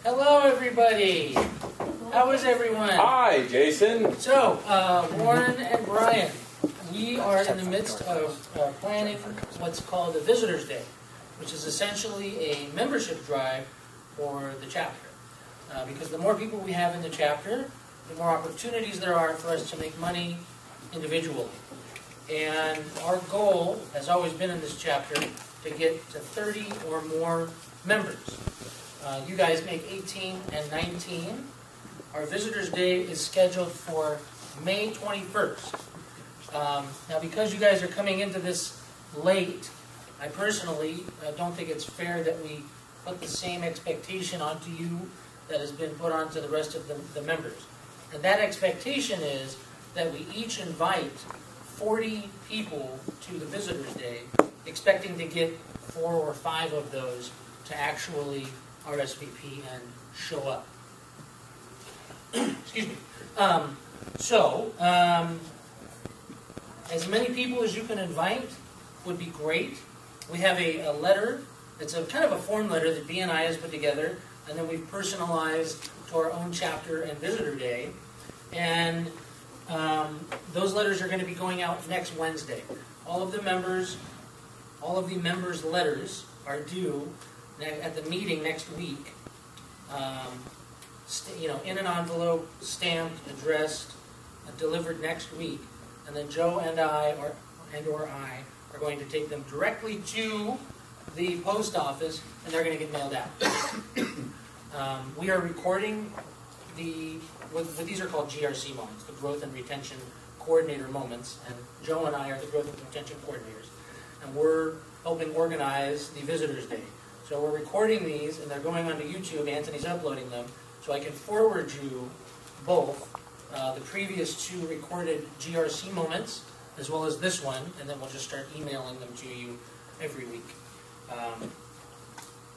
Hello, everybody. How is everyone? Hi, Jason. So, Warren and Brian, we are in the midst of planning what's called a Visitors Day, which is essentially a membership drive for the chapter. Because the more people we have in the chapter, the more opportunities there are for us to make money individually. And our goal has always been in this chapter to get to 30 or more members. You guys make 18 and 19. Our Visitors Day is scheduled for May 21st. Now, because you guys are coming into this late, I personally don't think it's fair that we put the same expectation onto you that has been put onto the rest of the members. And that expectation is that we each invite 40 people to the Visitors Day, expecting to get 4 or 5 of those to actually RSVP and show up. Excuse me. As many people as you can invite would be great. We have a letter. It's a kind of a form letter that B&I has put together, and then we've personalized to our own chapter and Visitor Day. And those letters are going to be going out next Wednesday. All of the members' letters are due at the meeting next week. In an envelope, stamped, addressed, delivered next week. And then Joe and I are going to take them directly to the post office, and they're going to get mailed out. We are recording what these are called GRC moments, the Growth and Retention Coordinator moments, and Joe and I are the Growth and Retention Coordinators. And we're helping organize the Visitors Day. So we're recording these, and they're going onto YouTube. Anthony's uploading them, so I can forward you both the previous 2 recorded GRC moments, as well as this one, and then we'll just start emailing them to you every week.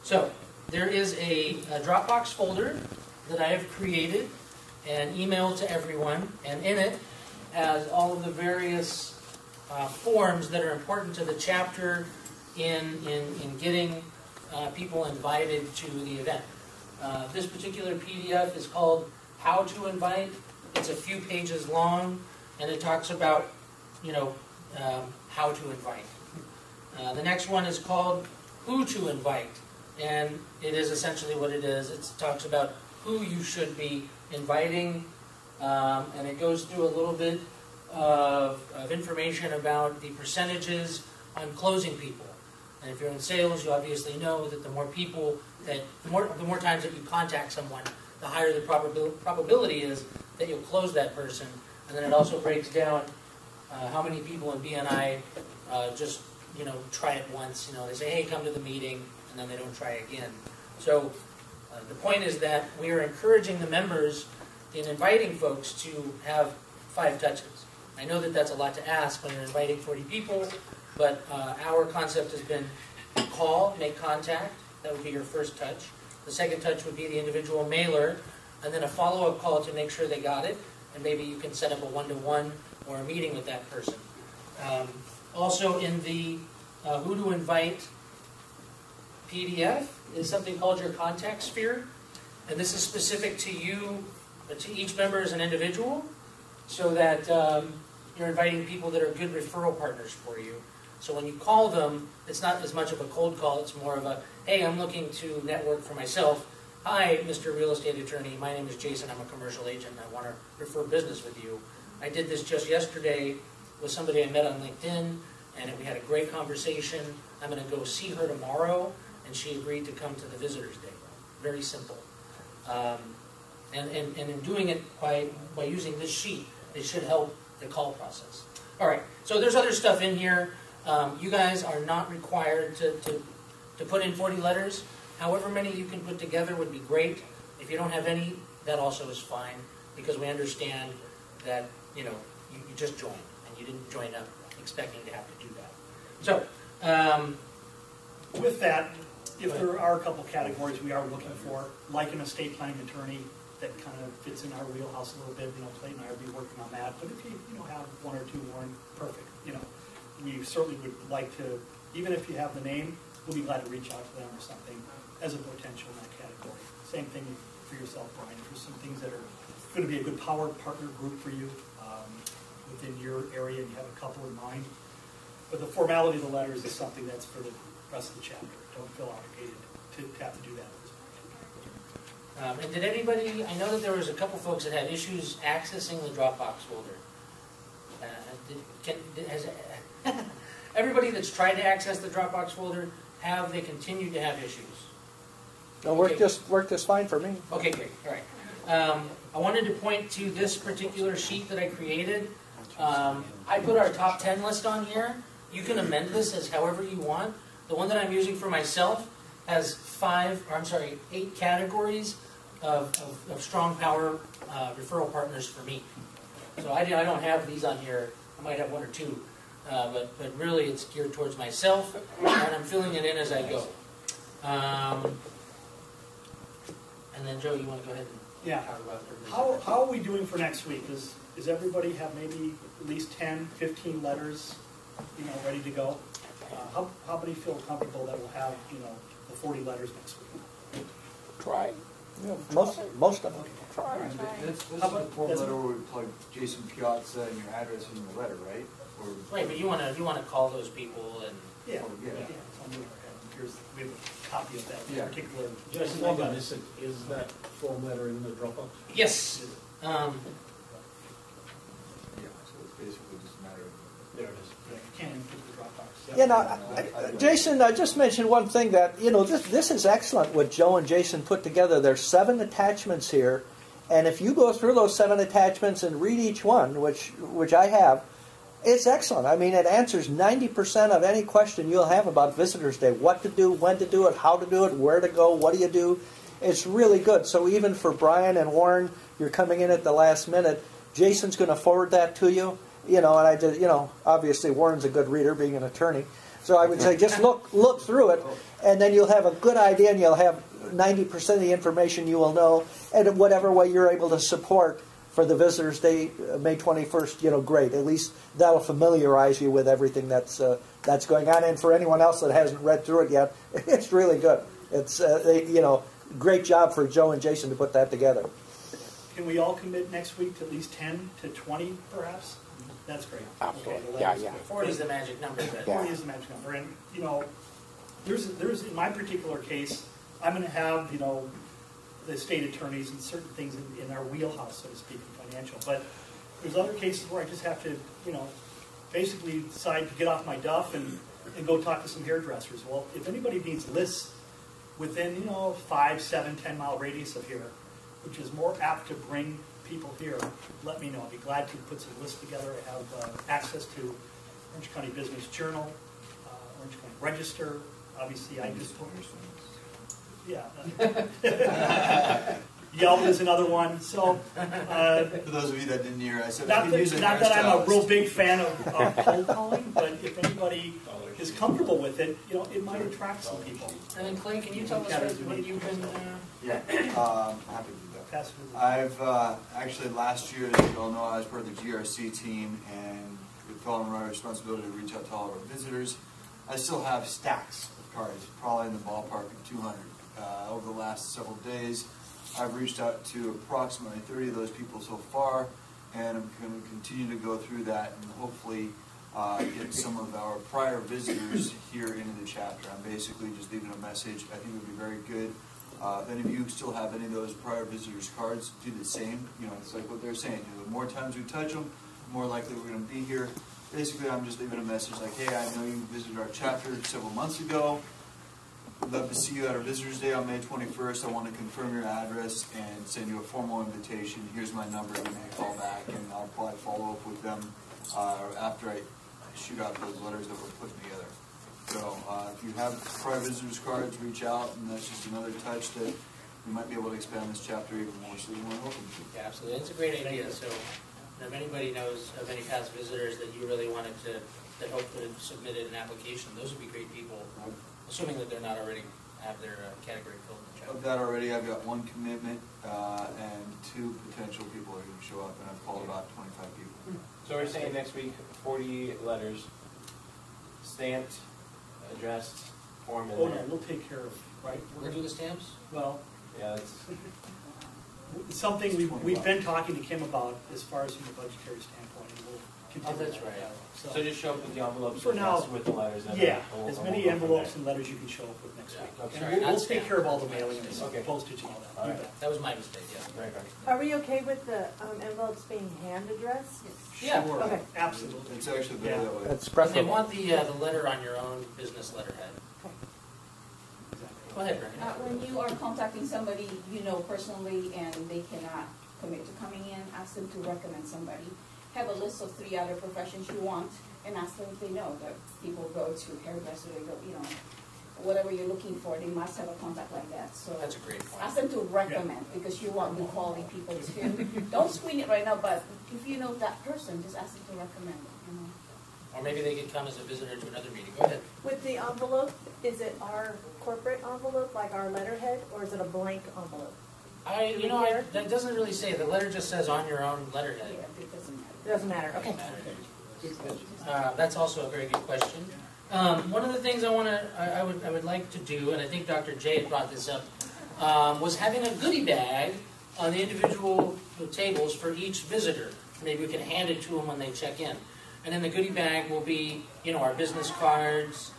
So there is a Dropbox folder that I have created and emailed to everyone, and in it has all of the various forms that are important to the chapter in getting people invited to the event. This particular PDF is called How to Invite. It's a few pages long, and it talks about, how to invite. The next one is called Who to Invite, and it is essentially what it is. It talks about who you should be inviting, and it goes through a little bit of information about the percentages on closing people. And if you're in sales, you obviously know that the more times that you contact someone, the higher the probability is that you'll close that person. And then it also breaks down how many people in BNI just try it once. They say, hey, come to the meeting, and then they don't try again. So the point is that we are encouraging the members in inviting folks to have 5 touches. I know that that's a lot to ask when you're inviting 40 people, but our concept has been call, make contact. That would be your first touch. The second touch would be the individual mailer, and then a follow-up call to make sure they got it, and maybe you can set up a one-to-one or a meeting with that person. Also in the Who to Invite PDF is something called your contact sphere, and this is specific to you, to each member as an individual, so that you're inviting people that are good referral partners for you. So when you call them, it's not as much of a cold call, it's more of a, hey, I'm looking to network for myself. Hi, Mr. Real Estate Attorney, my name is Jason, I'm a commercial agent, and I want to refer business with you. I did this just yesterday with somebody I met on LinkedIn, and we had a great conversation. I'm going to go see her tomorrow, and she agreed to come to the Visitors Day. Very simple. And in doing it by using this sheet, it should help the call process. All right, so there's other stuff in here. You guys are not required to put in 40 letters. However many you can put together would be great. If you don't have any, that also is fine, because we understand that you just joined, and you didn't join up expecting to have to do that. So, with that, if there are a couple categories we are looking for, like an estate planning attorney that kind of fits in our wheelhouse a little bit, Clayton and I will be working on that. But if you have 1 or 2 more, perfect. We certainly would like to, even if you have the name, we'll be glad to reach out to them or something as a potential in that category. Same thing for yourself, Brian. If there's some things that are going to be a good power partner group for you within your area, and you have a couple in mind. But the formality of the letters is something that's for the rest of the chapter. Don't feel obligated to have to do that at this point. And did anybody, I know that there was a couple folks that had issues accessing the Dropbox folder. Has everybody that's tried to access the Dropbox folder, have they continued to have issues? No, worked just fine for me. Okay, great. All right. I wanted to point to this particular sheet that I created. I put our top 10 list on here. You can amend this as however you want. The one that I'm using for myself has 8 categories of strong power referral partners for me. So I don't have these on here. I might have 1 or 2, but really it's geared towards myself, and I'm filling it in as I go. And then Joe, you want to go ahead and talk about How are we doing for next week? Does everybody have maybe at least 10, 15 letters, ready to go? How many feel comfortable that we'll have, the 40 letters next week? Try. Yeah, most of them. Try. This is the form letter where we plug Jason Piazza and your address in the letter, right? Or right, but you want to call those people and yeah. Yeah. We have a copy of that particular. Jason, hold on. Is that form letter in the Dropbox? yes. yeah, so it's basically just a matter of. There it is. You can't input the Dropbox. Jason, I just mentioned one thing that, this is excellent what Joe and Jason put together. There's 7 attachments here, and if you go through those 7 attachments and read each one, which I have, it's excellent. I mean, it answers 90% of any question you'll have about Visitors Day. What to do, when to do it, how to do it, where to go, what do you do. It's really good. So even for Brian and Warren, you're coming in at the last minute, Jason's going to forward that to you. And I did, obviously Warren's a good reader, being an attorney. So I would say just look through it, and then you'll have a good idea, and you'll have 90% of the information you will know, and in whatever way you're able to support for the Visitors Day, May 21st, great. At least that'll familiarize you with everything that's going on. And for anyone else that hasn't read through it yet, it's really good. It's great job for Joe and Jason to put that together. Can we all commit next week to at least 10 to 20, perhaps? That's great. Okay. Okay, Yeah. 40 is the magic number. But 40 is the magic number, and there's in my particular case, I'm going to have the state attorneys and certain things in our wheelhouse, so to speak, in financial. But there's other cases where I just have to, basically decide to get off my duff and go talk to some hairdressers. Well, if anybody needs lists within, 5, 7, 10-mile radius of here, which is more apt to bring people here, let me know. I'd be glad to put some lists together. I have access to Orange County Business Journal, Orange County Register. Obviously, I just... Yeah. Yelp is another one. So, For those of you that didn't hear, I said I can use it. Not that I'm a real big fan of cold calling, but if anybody is comfortable with it, it might attract some people. And then Clay, can you tell us what you've been? Yeah, happy to do that. I've actually last year, as you all know, I was part of the GRC team, and it fell on my responsibility to reach out to all of our visitors. I still have stacks of cards, probably in the ballpark of 200. Over the last several days, I've reached out to approximately 30 of those people so far, and I'm going to continue to go through that and hopefully get some of our prior visitors here into the chapter. I'm basically just leaving a message. I think it would be very good. If any of you still have any of those prior visitors' cards, do the same. It's like what they're saying. The more times we touch them, the more likely we're going to be here. Basically, I'm just leaving a message like, hey, I know you visited our chapter several months ago. We'd love to see you at our Visitors Day on May 21st. I want to confirm your address and send you a formal invitation. Here's my number. Give me a call back, and I'll probably follow up with them after I shoot out those letters that we're putting together. So if you have prior visitors cards, reach out, and that's just another touch that we might be able to expand this chapter even more, so we want to welcome you. Yeah, absolutely. It's a great idea. So if anybody knows of any past visitors that you really wanted to, that hopefully submitted an application, those would be great people. Assuming that they're not already have their category filled in the chapter. Of that already, I've got 1 commitment and 2 potential people are going to show up, and I've called about 25 people. So we're saying next week, 40 letters, stamped, addressed, form in Oh, there. no, we'll take care of, right? We'll do the stamps? Well, Yeah, that's, something we've been talking to Kim about as far as from a budgetary standpoint, and we'll continue. Oh, that's that. right. so just show up with the envelopes For now, with the letters. And Yeah, we'll- as we'll many go from envelopes there. and letters you can show up with next Yeah, week. that's And right, we'll not take stamp. care of all the mailing and Okay. postage and all that. All You right. bet. That was my mistake, yeah. Very good. Are we okay with the envelopes being hand addressed? Yeah. Sure, Okay. absolutely. It's actually better that way. That's But they preferable. want the letter on your own business letterhead. Exactly. Go ahead, Brenda. When you are contacting somebody you know personally and they cannot commit to coming in, ask them to recommend somebody. Have a list of 3 other professions you want and ask them if they know that people go to hairdresser, they go, whatever you're looking for, they must have a contact like that. So That's a great point. ask them to recommend because you want good quality people too. Don't screen it right now, but if you know that person, just ask them to recommend it. Or maybe they could come as a visitor to another meeting. Go ahead. With the envelope, is it our corporate envelope, like our letterhead, or is it a blank envelope? That doesn't really say. The letter just says on your own letterhead. Yeah, it doesn't matter. It doesn't matter, okay. That's also a very good question. One of the things I would like to do, and I think Dr. J had brought this up, was having a goodie bag on the individual tables for each visitor. Maybe we can hand it to them when they check in. And in the goodie bag will be, our business cards.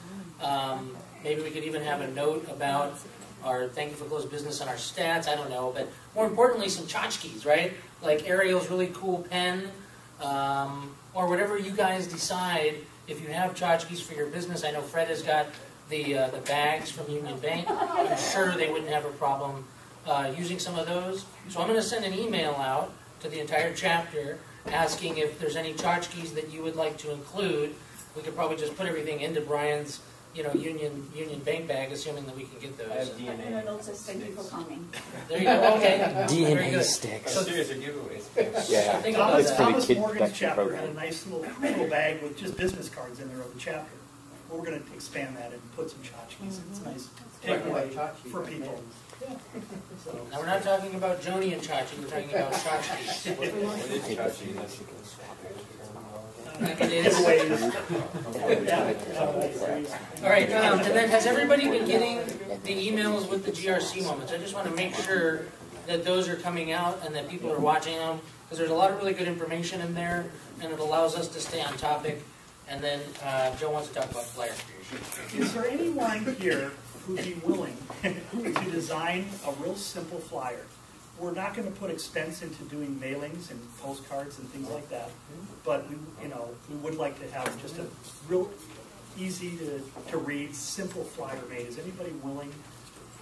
Maybe we could even have a note about our thank you for closed business and our stats. I don't know, but more importantly, some tchotchkes, right? Like Ariel's really cool pen, or whatever you guys decide. If you have tchotchkes for your business, I know Fred has got the bags from Union Bank. I'm sure they wouldn't have a problem using some of those. So I'm going to send an email out to the entire chapter asking if there's any tchotchkes that you would like to include. We could probably just put everything into Brian's, Union Bank bag, assuming that we can get I have those. DNA. And a note says thank you for coming. There you go. Okay. Very DNA good. sticks. So Serious giveaways. Yeah. think about It's that. for the Thomas kid Morgan's protection chapter program. had a nice little bag with just business cards in there of the chapter. Well, we're going to expand that and put some tchotchkes. It's nice takeaway for people. Yeah. So, Now we're not talking about Joni and Chachi. We're talking about tchotchkes. What is tchotchke? That's- It is. yeah. All right, and then has everybody been getting the emails with the GRC moments? I just want to make sure that those are coming out and that people are watching them, because there's a lot of really good information in there, and it allows us to stay on topic. And then Joe wants to talk about flyer creation. Is there anyone here who'd be willing to design a real simple flyer? We're not going to put expense into doing mailings and postcards and things like that, but we would like to have just a real easy to read, simple flyer made. Is anybody willing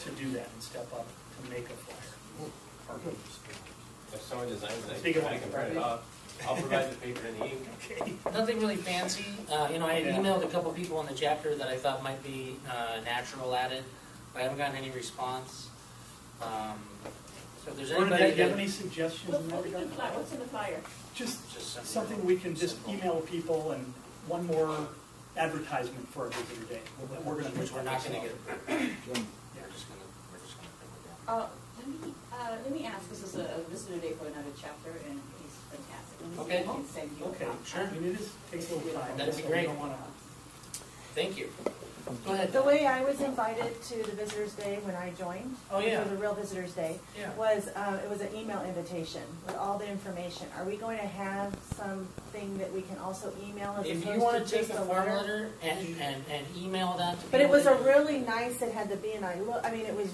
to do that and step up to make a flyer? If someone designs it, Speak of I can print it off. I'll provide the paper and the ink. Okay. Nothing really fancy. I had emailed a couple people in the chapter that I thought might be natural at it, but I haven't gotten any response. So if there's Vernon, anybody do you have that any suggestions in that regard? What's in the flyer? Just Just something we can just email people and one more advertisement for our visitor day. We're going to which we're not going to get. We're just going to print it down. Let me ask, this is a visitor day for another chapter, and he's fantastic. Let me see Okay. if I can send you a Okay, copy. sure. I mean, it takes a little time. That'd be so we great. don't wanna- Thank you. Go ahead. The way I was invited to the Visitors Day when I joined, Oh, yeah. which was a real Visitors Day, Yeah. was it was an email invitation with all the information. Are we going to have something that we can also email as If opposed you want to to take just a a form letter? letter and email that to But it people was a that- really nice. It had the BNI look. I mean, it was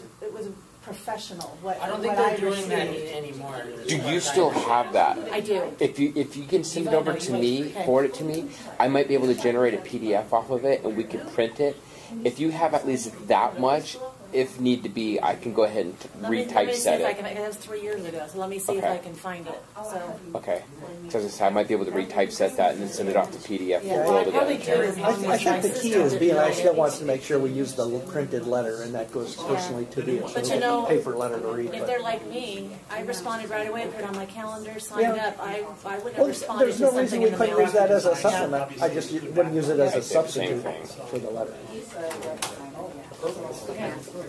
professional. What I don't think what they're doing that received. anymore. Do you still have that? I do. If you can send it over to me, forward it to me, I might be able to generate a PDF off of it and we can print it. If you have at least that much, if need to be, I can go ahead and Let me see retypeset if I it. can. That was 3 years ago. So let me see if Okay. I can find it. So. Okay. So as I said, I might be able to retypeset that and then send it off to PDF. Yeah, We'll well, I roll probably together. do as long I as my think the key sister is did BNI it. still wants to make sure we use the printed letter, and that goes personally to the But you know, paper letter to read. If but- they're like me, I responded right away, put it on my calendar, signed Yeah. up. I wouldn't have Well, responded there's to no something reason in we the couldn't mail. use that as a supplement. I just wouldn't use it as a I'd say the same substitute thing. for the letter.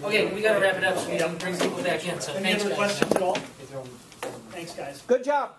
Okay, we got to wrap it up so we can bring people back in. So Any thanks, other guys. questions at all? Thanks, guys. Good job.